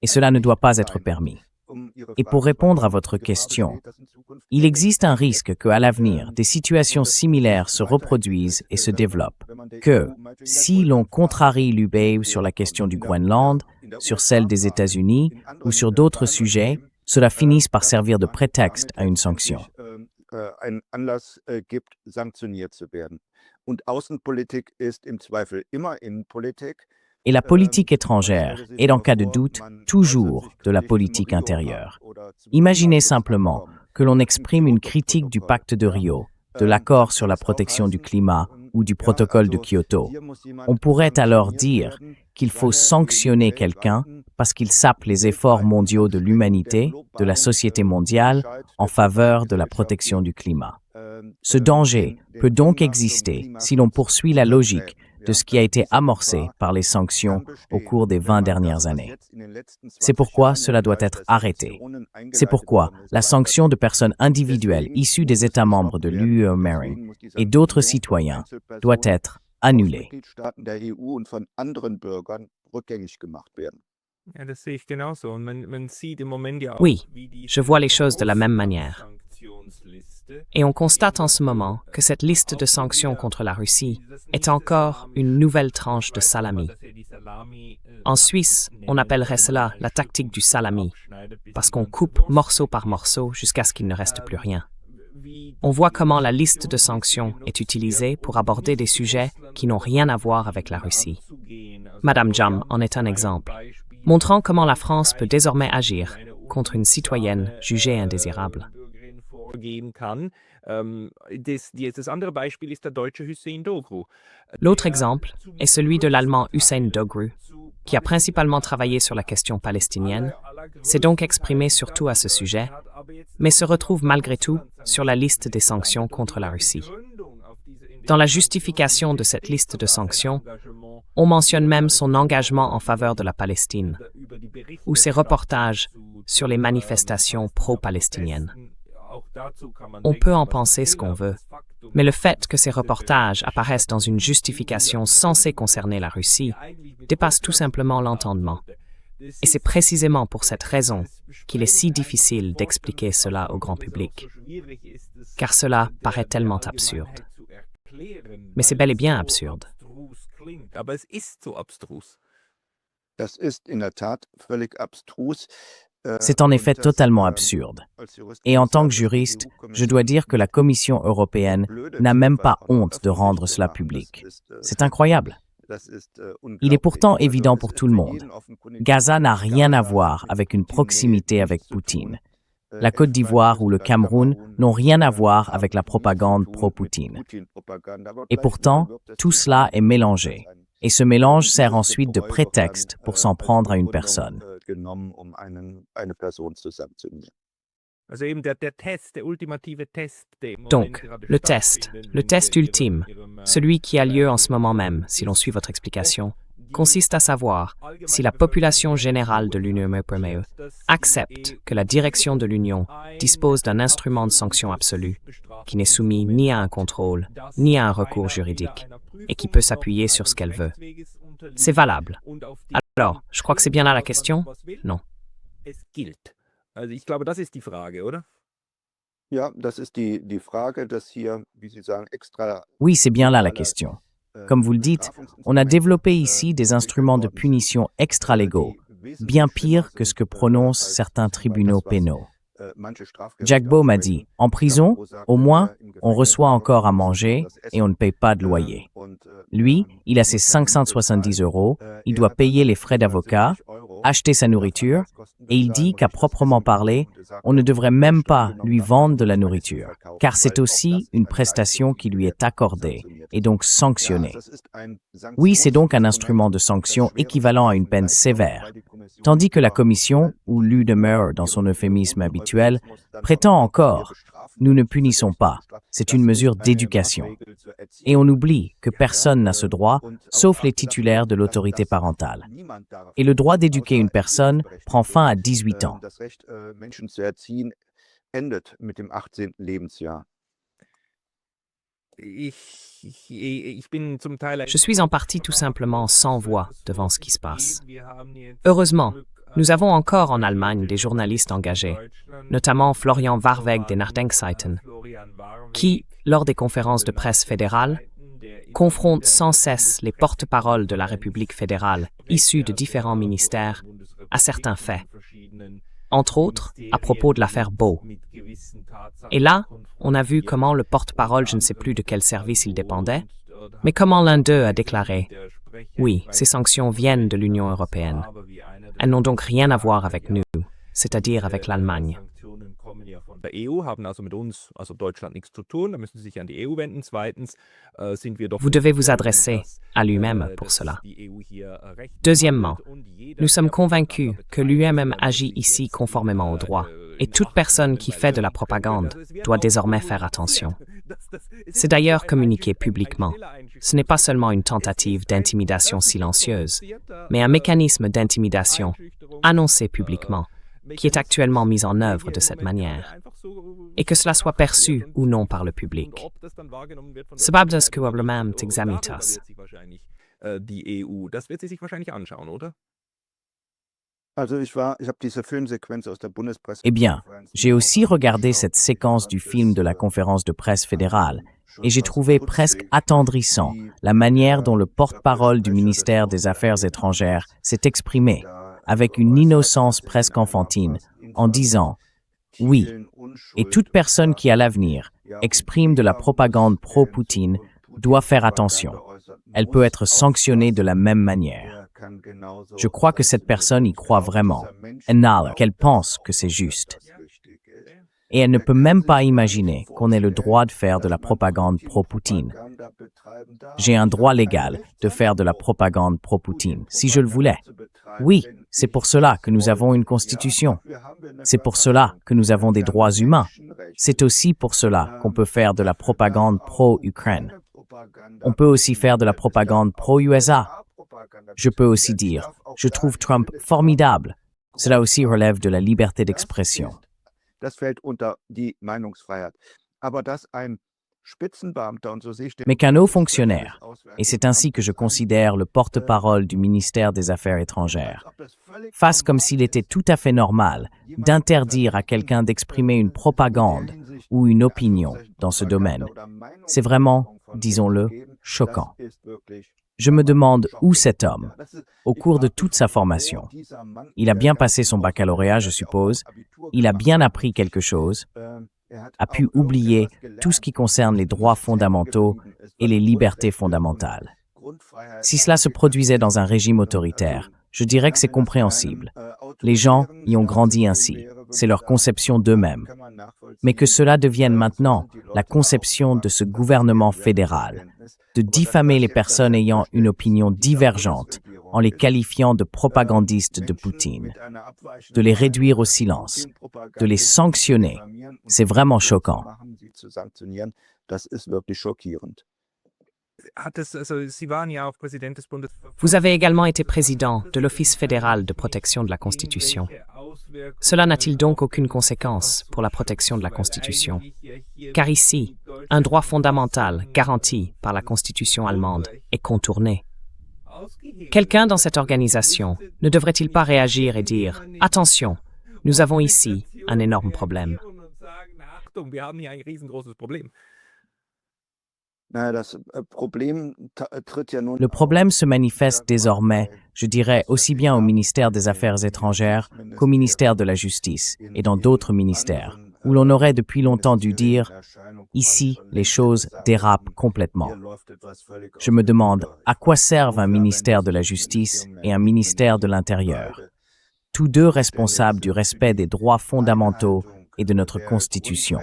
Et cela ne doit pas être permis. Et pour répondre à votre question, il existe un risque qu'à l'avenir, des situations similaires se reproduisent et se développent, que, si l'on contrarie l'UE sur la question du Groenland, sur celle des États-Unis ou sur d'autres sujets, cela finisse par servir de prétexte à une sanction. Und Außenpolitik ist im Zweifel immer Innenpolitik. Et la politique étrangère est, en cas de doute, toujours de la politique intérieure. Imaginez simplement que l'on exprime une critique du pacte de Rio, de l'accord sur la protection du climat ou du protocole de Kyoto. On pourrait alors dire qu'il faut sanctionner quelqu'un parce qu'il sape les efforts mondiaux de l'humanité, de la société mondiale, en faveur de la protection du climat. Ce danger peut donc exister si l'on poursuit la logique de ce qui a été amorcé par les sanctions au cours des 20 dernières années. C'est pourquoi cela doit être arrêté. C'est pourquoi la sanction de personnes individuelles issues des États membres de l'UE et d'autres citoyens doit être annulée. Oui, je vois les choses de la même manière. Et on constate en ce moment que cette liste de sanctions contre la Russie est encore une nouvelle tranche de salami. En Suisse, on appellerait cela la tactique du salami, parce qu'on coupe morceau par morceau jusqu'à ce qu'il ne reste plus rien. On voit comment la liste de sanctions est utilisée pour aborder des sujets qui n'ont rien à voir avec la Russie. Madame Jam en est un exemple, montrant comment la France peut désormais agir contre une citoyenne jugée indésirable. L'autre exemple est celui de l'Allemand Hüseyin Dogru, qui a principalement travaillé sur la question palestinienne, s'est donc exprimé surtout à ce sujet, mais se retrouve malgré tout sur la liste des sanctions contre la Russie. Dans la justification de cette liste de sanctions, on mentionne même son engagement en faveur de la Palestine, ou ses reportages sur les manifestations pro-palestiniennes. On peut en penser ce qu'on veut, mais le fait que ces reportages apparaissent dans une justification censée concerner la Russie dépasse tout simplement l'entendement. Et c'est précisément pour cette raison qu'il est si difficile d'expliquer cela au grand public, car cela paraît tellement absurde. Mais c'est bel et bien absurde. C'est en effet totalement absurde. Et en tant que juriste, je dois dire que la Commission européenne n'a même pas honte de rendre cela public. C'est incroyable. Il est pourtant évident pour tout le monde. Gaza n'a rien à voir avec une proximité avec Poutine. La Côte d'Ivoire ou le Cameroun n'ont rien à voir avec la propagande pro-Poutine. Et pourtant, tout cela est mélangé. Et ce mélange sert ensuite de prétexte pour s'en prendre à une personne. Donc, le test ultime, celui qui a lieu en ce moment même, si l'on suit votre explication, consiste à savoir si la population générale de l'Union européenne accepte que la direction de l'Union dispose d'un instrument de sanction absolu, qui n'est soumis ni à un contrôle, ni à un recours juridique, et qui peut s'appuyer sur ce qu'elle veut. C'est valable. Alors, je crois que c'est bien là la question? Non. Oui, c'est bien là la question. Comme vous le dites, on a développé ici des instruments de punition extra-légaux, bien pires que ce que prononcent certains tribunaux pénaux. Jack Beau m'a dit, en prison, au moins, on reçoit encore à manger et on ne paye pas de loyer. Lui, il a ses 570 €, il doit payer les frais d'avocat, acheter sa nourriture, et il dit qu'à proprement parler, on ne devrait même pas lui vendre de la nourriture, car c'est aussi une prestation qui lui est accordée, et donc sanctionnée. Oui, c'est donc un instrument de sanction équivalent à une peine sévère, tandis que la Commission, ou l'UDMR dans son euphémisme habituel, prétend encore « nous ne punissons pas, c'est une mesure d'éducation ». Et on oublie que personne n'a ce droit, sauf les titulaires de l'autorité parentale. Et le droit d'éduquer une personne prend fin à 18 ans. Je suis en partie tout simplement sans voix devant ce qui se passe. Heureusement, nous avons encore en Allemagne des journalistes engagés, notamment Florian Warweg des Nachdenkseiten, qui, lors des conférences de presse fédérales, confrontent sans cesse les porte-paroles de la République fédérale issus de différents ministères à certains faits, entre autres à propos de l'affaire Beau. Et là, on a vu comment le porte-parole, je ne sais plus de quel service il dépendait, mais comment l'un d'eux a déclaré Oui, ces sanctions viennent de l'Union européenne. Elles n'ont donc rien à voir avec nous, c'est-à-dire avec l'Allemagne. Der EU haben also mit uns, also Deutschland, nichts zu tun. Da müssen Sie sich an die EU wenden. Zweitens sind wir doch Vous devez vous adresser à l'UMM pour cela. Deuxièmement, nous sommes convaincus que l'UMM agit ici conformément au droit, et toute personne qui fait de la propagande doit désormais faire attention. C'est d'ailleurs communiqué publiquement. Ce n'est pas seulement une tentative d'intimidation silencieuse, mais un mécanisme d'intimidation annoncé publiquement, qui est actuellement mis en œuvre de cette manière, et que cela soit perçu ou non par le public. Sebab das Problem t'examitas. Die EU, das wird sie sich wahrscheinlich anschauen, oder? Eh bien, j'ai aussi regardé cette séquence du film de la conférence de presse fédérale et j'ai trouvé presque attendrissant la manière dont le porte-parole du ministère des Affaires étrangères s'est exprimé, avec une innocence presque enfantine, en disant « Oui, et toute personne qui à l'avenir exprime de la propagande pro-Poutine doit faire attention. Elle peut être sanctionnée de la même manière. » Je crois que cette personne y croit vraiment, qu'elle pense que c'est juste. Et elle ne peut même pas imaginer qu'on ait le droit de faire de la propagande pro-Poutine. J'ai un droit légal de faire de la propagande pro-Poutine, si je le voulais. Oui, c'est pour cela que nous avons une constitution. C'est pour cela que nous avons des droits humains. C'est aussi pour cela qu'on peut faire de la propagande pro-Ukraine. On peut aussi faire de la propagande pro-USA. Je peux aussi dire, je trouve Trump formidable. Cela aussi relève de la liberté d'expression. Mais qu'un haut fonctionnaire, et c'est ainsi que je considère le porte-parole du ministère des Affaires étrangères, fasse comme s'il était tout à fait normal d'interdire à quelqu'un d'exprimer une propagande ou une opinion dans ce domaine. C'est vraiment, disons-le, choquant. Je me demande où cet homme, au cours de toute sa formation, il a bien passé son baccalauréat, je suppose, il a bien appris quelque chose, a pu oublier tout ce qui concerne les droits fondamentaux et les libertés fondamentales. Si cela se produisait dans un régime autoritaire, je dirais que c'est compréhensible. Les gens y ont grandi ainsi, c'est leur conception d'eux-mêmes. Mais que cela devienne maintenant la conception de ce gouvernement fédéral, de diffamer les personnes ayant une opinion divergente en les qualifiant de propagandistes de Poutine, de les réduire au silence, de les sanctionner, c'est vraiment choquant. Vous avez également été président de l'Office fédéral de protection de la Constitution. Cela n'a-t-il donc aucune conséquence pour la protection de la Constitution? Car ici, un droit fondamental garanti par la Constitution allemande est contourné. Quelqu'un dans cette organisation ne devrait-il pas réagir et dire « Attention, nous avons ici un énorme problème ». Le problème se manifeste désormais, je dirais, aussi bien au ministère des Affaires étrangères qu'au ministère de la Justice et dans d'autres ministères, où l'on aurait depuis longtemps dû dire « Ici, les choses dérapent complètement ». Je me demande à quoi servent un ministère de la Justice et un ministère de l'Intérieur, tous deux responsables du respect des droits fondamentaux et de notre Constitution.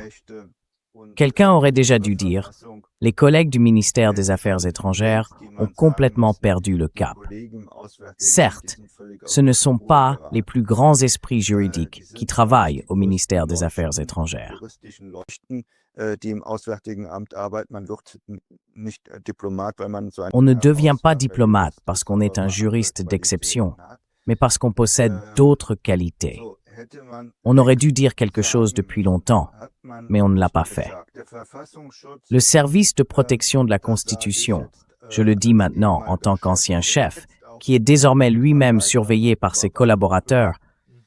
Quelqu'un aurait déjà dû dire « Les collègues du ministère des Affaires étrangères ont complètement perdu le cap ». Certes, ce ne sont pas les plus grands esprits juridiques qui travaillent au ministère des Affaires étrangères. On ne devient pas diplomate parce qu'on est un juriste d'exception, mais parce qu'on possède d'autres qualités. On aurait dû dire quelque chose depuis longtemps, mais on ne l'a pas fait. Le service de protection de la Constitution, je le dis maintenant en tant qu'ancien chef, qui est désormais lui-même surveillé par ses collaborateurs,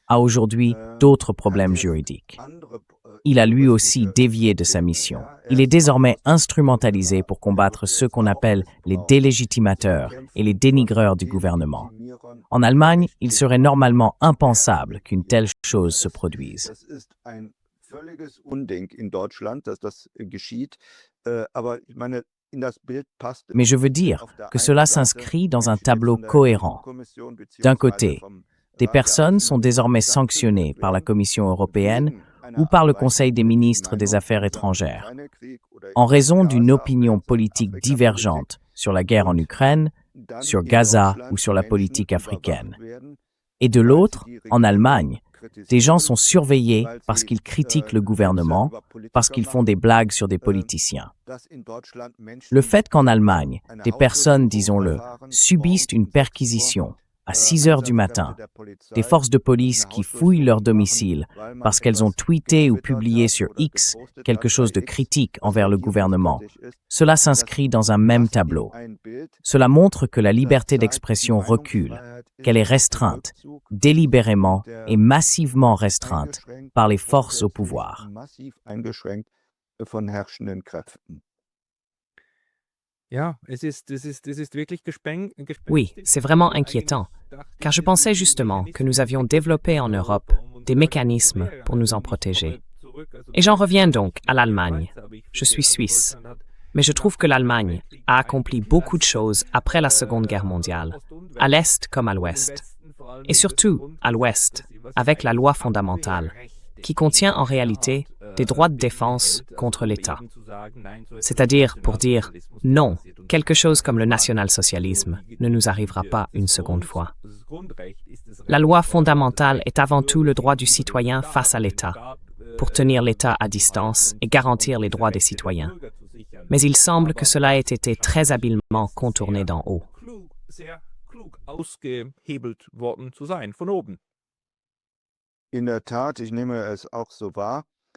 a aujourd'hui d'autres problèmes juridiques. Il a lui aussi dévié de sa mission. Il est désormais instrumentalisé pour combattre ceux qu'on appelle les délégitimateurs et les dénigreurs du gouvernement. En Allemagne, il serait normalement impensable qu'une telle chose se produise. Mais je veux dire que cela s'inscrit dans un tableau cohérent. D'un côté, des personnes sont désormais sanctionnées par la Commission européenne ou par le Conseil des ministres des Affaires étrangères, en raison d'une opinion politique divergente sur la guerre en Ukraine, sur Gaza ou sur la politique africaine. Et de l'autre, en Allemagne, des gens sont surveillés parce qu'ils critiquent le gouvernement, parce qu'ils font des blagues sur des politiciens. Le fait qu'en Allemagne, des personnes, disons-le, subissent une perquisition à 6 heures du matin, des forces de police qui fouillent leur domicile parce qu'elles ont tweeté ou publié sur X quelque chose de critique envers le gouvernement, cela s'inscrit dans un même tableau. Cela montre que la liberté d'expression recule, qu'elle est restreinte, délibérément et massivement restreinte par les forces au pouvoir. Oui, c'est vraiment inquiétant, car je pensais justement que nous avions développé en Europe des mécanismes pour nous en protéger. Et j'en reviens donc à l'Allemagne. Je suis suisse, mais je trouve que l'Allemagne a accompli beaucoup de choses après la Seconde Guerre mondiale, à l'Est comme à l'Ouest. Et surtout à l'Ouest, avec la loi fondamentale, qui contient en réalité des droits de défense contre l'État. C'est-à-dire pour dire non, quelque chose comme le national-socialisme ne nous arrivera pas une seconde fois. La loi fondamentale est avant tout le droit du citoyen face à l'État, pour tenir l'État à distance et garantir les droits des citoyens. Mais il semble que cela ait été très habilement contourné d'en haut.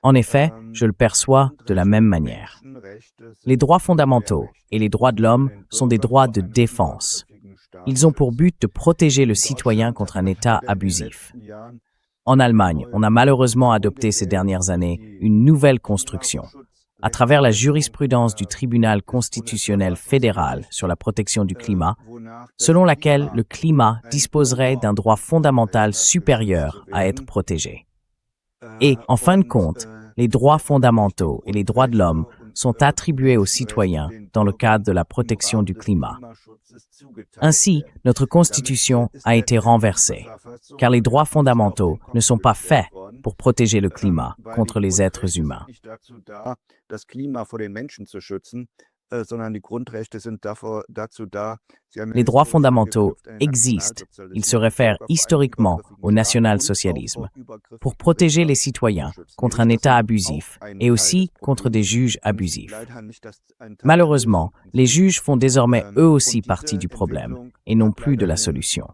En effet, je le perçois de la même manière. Les droits fondamentaux et les droits de l'homme sont des droits de défense. Ils ont pour but de protéger le citoyen contre un État abusif. En Allemagne, on a malheureusement adopté ces dernières années une nouvelle construction. À travers la jurisprudence du tribunal constitutionnel fédéral sur la protection du climat, selon laquelle le climat disposerait d'un droit fondamental supérieur à être protégé. Et, en fin de compte, les droits fondamentaux et les droits de l'homme sont attribués aux citoyens dans le cadre de la protection du climat. Ainsi, notre Constitution a été renversée, car les droits fondamentaux ne sont pas faits pour protéger le climat contre les êtres humains. Les droits fondamentaux existent, ils se réfèrent historiquement au national-socialisme, pour protéger les citoyens contre un État abusif et aussi contre des juges abusifs. Malheureusement, les juges font désormais eux aussi partie du problème et non plus de la solution.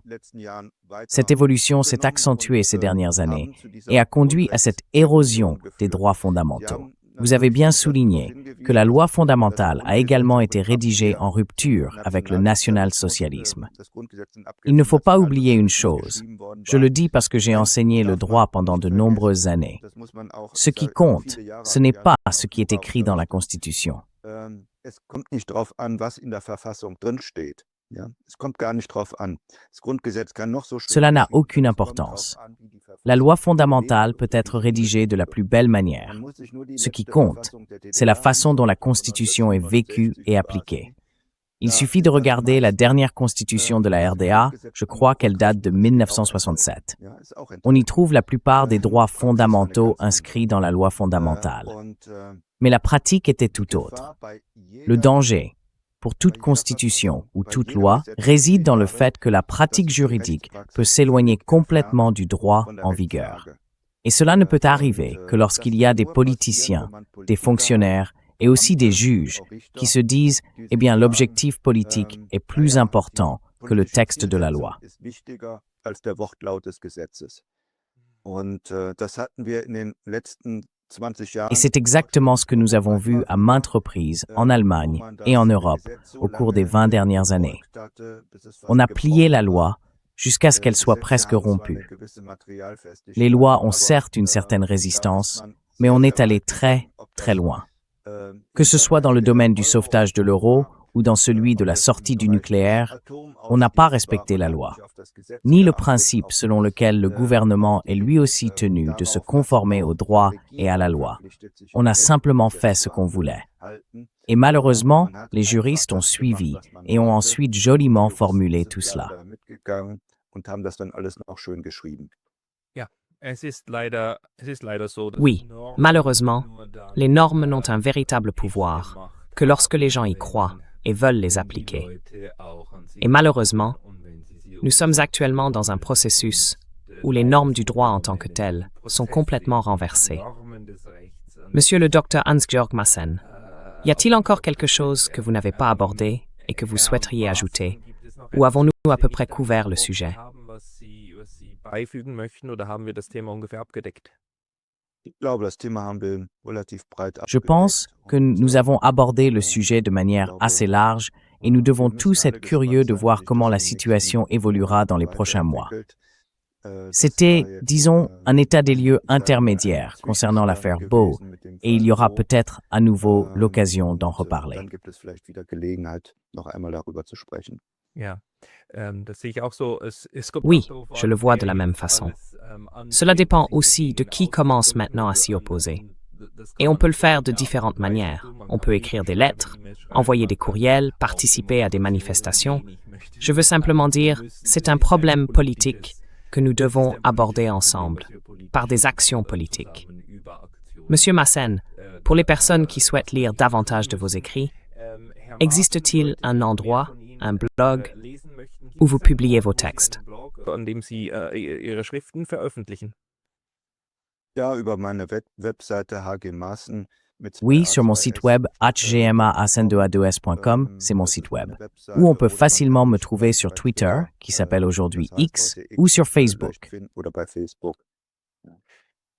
Cette évolution s'est accentuée ces dernières années et a conduit à cette érosion des droits fondamentaux. Vous avez bien souligné que la loi fondamentale a également été rédigée en rupture avec le national-socialisme. Il ne faut pas oublier une chose. Je le dis parce que j'ai enseigné le droit pendant de nombreuses années. Ce qui compte, ce n'est pas ce qui est écrit dans la Constitution. Cela n'a aucune importance. La loi fondamentale peut être rédigée de la plus belle manière. Ce qui compte, c'est la façon dont la Constitution est vécue et appliquée. Il suffit de regarder la dernière Constitution de la RDA, je crois qu'elle date de 1967. On y trouve la plupart des droits fondamentaux inscrits dans la loi fondamentale. Mais la pratique était tout autre. Le danger, pour toute constitution ou toute loi, réside dans le fait que la pratique juridique peut s'éloigner complètement du droit en vigueur. Et cela ne peut arriver que lorsqu'il y a des politiciens, des fonctionnaires et aussi des juges qui se disent « Eh bien, l'objectif politique est plus important que le texte de la loi ». Et c'est exactement ce que nous avons vu à maintes reprises en Allemagne et en Europe au cours des 20 dernières années. On a plié la loi jusqu'à ce qu'elle soit presque rompue. Les lois ont certes une certaine résistance, mais on est allé très, très loin. Que ce soit dans le domaine du sauvetage de l'euro ou dans celui de la sortie du nucléaire, on n'a pas respecté la loi, ni le principe selon lequel le gouvernement est lui aussi tenu de se conformer au droit et à la loi. On a simplement fait ce qu'on voulait. Et malheureusement, les juristes ont suivi et ont ensuite joliment formulé tout cela. Oui, malheureusement, les normes n'ont un véritable pouvoir que lorsque les gens y croient et veulent les appliquer. Et malheureusement, nous sommes actuellement dans un processus où les normes du droit en tant que telles sont complètement renversées. Monsieur le Dr Hans-Georg Maassen, y a-t-il encore quelque chose que vous n'avez pas abordé et que vous souhaiteriez ajouter? Ou avons-nous à peu près couvert le sujet? Je pense que nous avons abordé le sujet de manière assez large et nous devons tous être curieux de voir comment la situation évoluera dans les prochains mois. C'était, disons, un état des lieux intermédiaire concernant l'affaire Boe, et il y aura peut-être à nouveau l'occasion d'en reparler. Oui, je le vois de la même façon. Cela dépend aussi de qui commence maintenant à s'y opposer. Et on peut le faire de différentes manières. On peut écrire des lettres, envoyer des courriels, participer à des manifestations. Je veux simplement dire, c'est un problème politique que nous devons aborder ensemble, par des actions politiques. Monsieur Maassen, pour les personnes qui souhaitent lire davantage de vos écrits, existe-t-il un endroit, un blog, où vous publiez vos textes? Oui, sur mon site web hgma-2s.com, c'est mon site web, où on peut facilement me trouver sur Twitter, qui s'appelle aujourd'hui X, ou sur Facebook.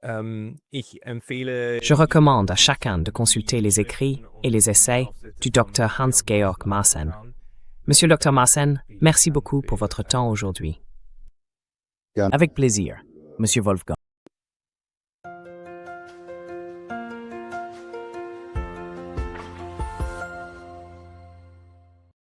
Je recommande à chacun de consulter les écrits et les essais du Dr Hans-Georg Maassen. Monsieur le Dr Maassen, merci beaucoup pour votre temps aujourd'hui. Avec plaisir, Monsieur Wolfgang.